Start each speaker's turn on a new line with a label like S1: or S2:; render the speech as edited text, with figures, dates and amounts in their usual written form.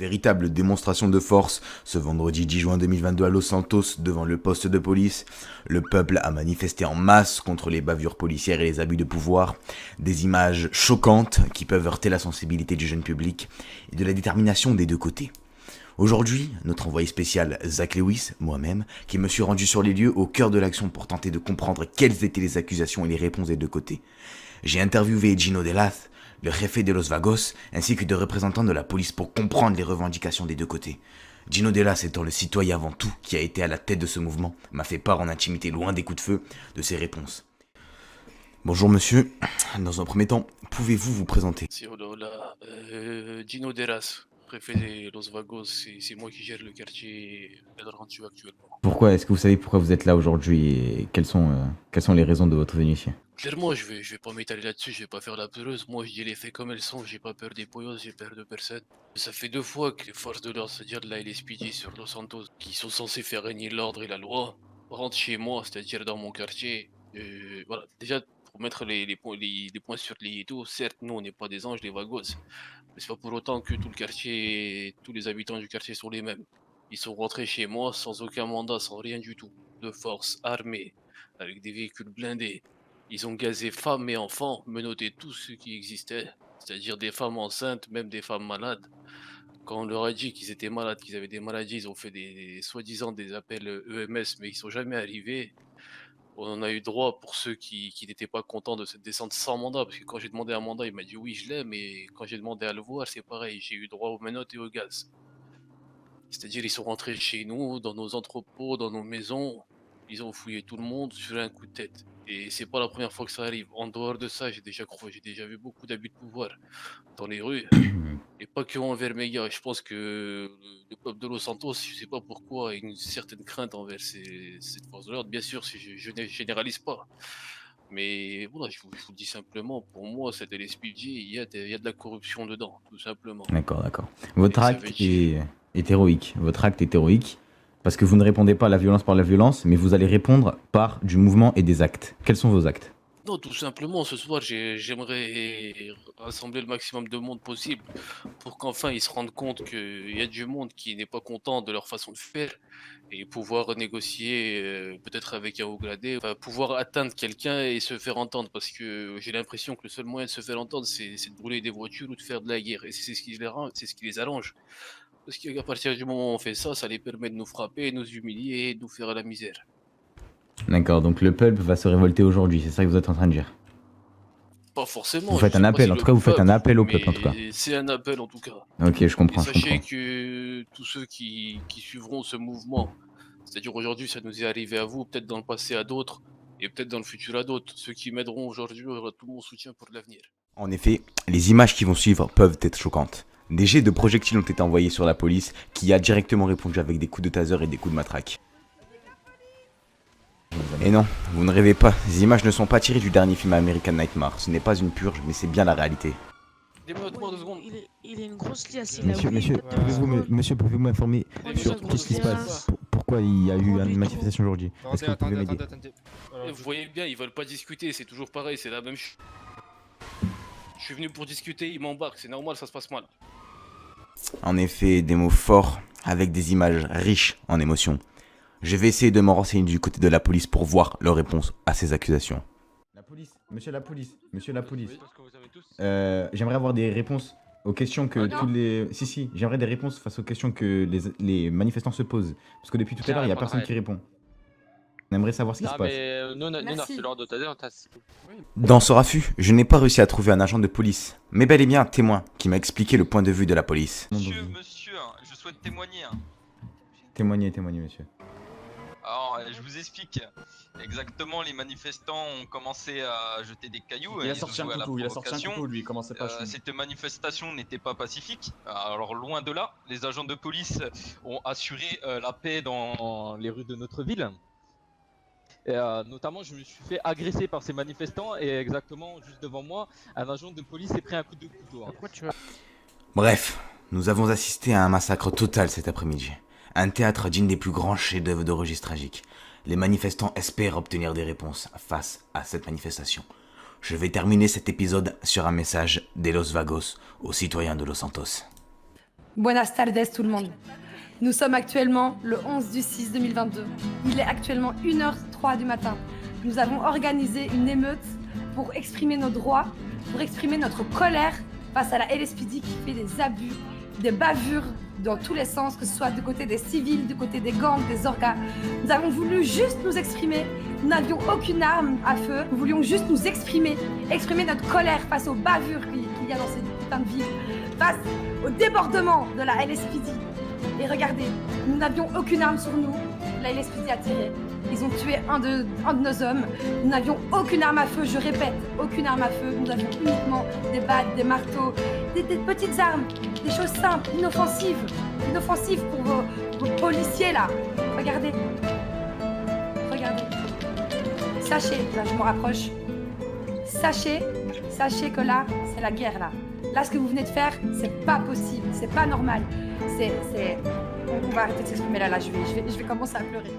S1: véritable démonstration de force, ce vendredi 10 juin 2022 à Los Santos, devant le poste de police, le peuple a manifesté en masse contre les bavures policières et les abus de pouvoir, des images choquantes qui peuvent heurter la sensibilité du jeune public et de la détermination des deux côtés. Aujourd'hui, notre envoyé spécial Zach Lewis, moi-même, qui me suis rendu sur les lieux au cœur de l'action pour tenter de comprendre quelles étaient les accusations et les réponses des deux côtés. J'ai interviewé Gino Delas, le jefe de Los Vagos, ainsi que des représentants de la police pour comprendre les revendications des deux côtés. Gino Delas étant le citoyen avant tout qui a été à la tête de ce mouvement, m'a fait part en intimité loin des coups de feu de ses réponses. Bonjour monsieur, dans un premier temps, pouvez-vous vous présenter?
S2: Si, hola, Gino Deras, préfet de Los Vagos, c'est moi qui gère le quartier El Rancho actuellement.
S1: Est-ce que vous savez pourquoi vous êtes là aujourd'hui et quelles sont les raisons de votre venue ici?
S2: Clairement, je vais pas m'étaler là-dessus, je vais pas faire la peureuse. Moi, je dis les faits comme elles sont, j'ai pas peur des poyos, j'ai peur de personne. Ça fait 2 fois que les forces de l'ordre, c'est-à-dire de la LSPD sur Los Santos, qui sont censés faire régner l'ordre et la loi, rentrent chez moi, c'est-à-dire dans mon quartier. Voilà, déjà, pour mettre les points sur les i et tout, certes, nous, on n'est pas des anges, les Vagos, mais c'est pas pour autant que tout le quartier, tous les habitants du quartier sont les mêmes. Ils sont rentrés chez moi sans aucun mandat, sans rien du tout, de force, armés, avec des véhicules blindés. Ils ont gazé femmes et enfants, menotté tous ceux qui existaient, c'est-à-dire des femmes enceintes, même des femmes malades. Quand on leur a dit qu'ils étaient malades, qu'ils avaient des maladies, ils ont fait soi-disant des appels EMS, mais ils sont jamais arrivés. On en a eu droit pour ceux qui n'étaient pas contents de cette descente sans mandat, parce que quand j'ai demandé un mandat, il m'a dit oui, je l'ai, mais quand j'ai demandé à le voir, c'est pareil, j'ai eu droit aux menottes et au gaz. C'est-à-dire, ils sont rentrés chez nous, dans nos entrepôts, dans nos maisons, ils ont fouillé tout le monde sur un coup de tête. Et c'est pas la première fois que ça arrive. En dehors de ça, j'ai déjà vu beaucoup d'abus de pouvoir dans les rues, et pas que envers mes gars. Je pense que le peuple de Los Santos, je sais pas pourquoi, a une certaine crainte envers cette force de l'ordre. Bien sûr, si je ne généralise pas. Mais voilà, je vous le dis simplement, pour moi, cette LSPD, il y a de la corruption dedans, tout simplement.
S1: D'accord. Votre
S2: Et ça
S1: acte
S2: veut dire...
S1: est héroïque. Votre acte est héroïque parce que vous ne répondez pas à la violence par la violence, mais vous allez répondre par du mouvement et des actes. Quels sont vos actes?
S2: Non, tout simplement, ce soir, j'aimerais rassembler le maximum de monde possible pour qu'enfin ils se rendent compte qu'il y a du monde qui n'est pas content de leur façon de faire et pouvoir négocier peut-être avec un haut gradé, enfin, pouvoir atteindre quelqu'un et se faire entendre parce que j'ai l'impression que le seul moyen de se faire entendre, c'est de brûler des voitures ou de faire de la guerre et c'est ce qui les arrange. Parce qu'à partir du moment où on fait ça, ça les permet de nous frapper, nous humilier et de nous faire à la misère.
S1: D'accord, donc le peuple va se révolter aujourd'hui, c'est ça que vous êtes en train de dire?
S2: Pas
S1: Vous
S2: forcément, je
S1: faites un
S2: sais pas
S1: appel,
S2: si
S1: en tout
S2: le
S1: cas vous faites un
S2: peuple,
S1: appel au peuple en tout cas.
S2: mais c'est un appel en tout cas.
S1: Ok, je
S2: Et
S1: comprends.
S2: sachez que tous ceux qui suivront ce mouvement, c'est-à-dire aujourd'hui ça nous est arrivé à vous, peut-être dans le passé à d'autres, et peut-être dans le futur à d'autres, ceux qui m'aideront aujourd'hui auront tout mon soutien pour l'avenir.
S1: En effet, les images qui vont suivre peuvent être choquantes. Des jets de projectiles ont été envoyés sur la police qui a directement répondu avec des coups de taser et des coups de matraque. Et non, vous ne rêvez pas, ces images ne sont pas tirées du dernier film American Nightmare. Ce n'est pas une purge, mais c'est bien la réalité.
S2: Démode-moi 2 secondes.
S3: Il est une grosse liasse. Il a oublié
S1: Monsieur,
S3: de mettre de
S1: monsieur, pouvez-vous m'informer sur qu'est-ce qui se passe? Pourquoi il y a eu une manifestation aujourd'hui? Est-ce que vous pouvez m'aider?
S2: Vous voyez bien, ils veulent pas discuter, c'est toujours pareil, c'est la même chose. Je suis venu pour discuter, ils m'embarquent, c'est normal, ça se passe mal.
S1: En effet, des mots forts, avec des images riches en émotions. Je vais essayer de m'en renseigner du côté de la police pour voir leur réponse à ces accusations. La police, monsieur la police. J'aimerais avoir des réponses aux questions que tous les... Si, j'aimerais des réponses face aux questions que les manifestants se posent. Parce que depuis tout à l'heure, il n'y a personne qui répond. On aimerait savoir ce qui se passe.
S4: Nous, on a reçu l'ordre de taser, on t'a...
S1: Dans ce raffut, je n'ai pas réussi à trouver un agent de police, mais bel et bien un témoin qui m'a expliqué le point de vue de la police.
S5: Monsieur, je souhaite témoigner.
S1: Témoignez, monsieur.
S5: Alors, je vous explique. Exactement, les manifestants ont commencé à jeter des cailloux.
S6: Il a sorti un couteau, lui, commencez pas.
S5: Cette manifestation n'était pas pacifique. Alors, loin de là, les agents de police ont assuré la paix dans les rues de notre ville.
S4: Et, notamment, je me suis fait agresser par ces manifestants et exactement juste devant moi, un agent de police s'est pris un coup de couteau.
S1: Bref, nous avons assisté à un massacre total cet après-midi. Un théâtre digne des plus grands chefs-d'œuvre de registre tragique. Les manifestants espèrent obtenir des réponses face à cette manifestation. Je vais terminer cet épisode sur un message des Los Vagos aux citoyens de Los Santos.
S7: Buenas tardes tout le monde. Nous sommes actuellement le 11 du 6 2022. Il est actuellement 1h03 du matin. Nous avons organisé une émeute pour exprimer nos droits, pour exprimer notre colère face à la LSPD qui fait des abus, des bavures dans tous les sens, que ce soit du côté des civils, du côté des gangs, des orgas. Nous avons voulu juste nous exprimer. Nous n'avions aucune arme à feu. Nous voulions juste nous exprimer notre colère face aux bavures qu'il y a dans ces putains de villes, face au débordement de la LSPD. Et regardez, nous n'avions aucune arme sur nous. La LSPD a tiré. Ils ont tué un de nos hommes. Nous n'avions aucune arme à feu, je répète, aucune arme à feu. Nous avions uniquement des battes, des marteaux, des petites armes, des choses simples, inoffensives pour vos policiers là. Regardez. Sachez, là je me rapproche. Sachez que là, c'est la guerre là. Là, ce que vous venez de faire, c'est pas possible, c'est pas normal. On va arrêter de s'exprimer là, je vais commencer à pleurer.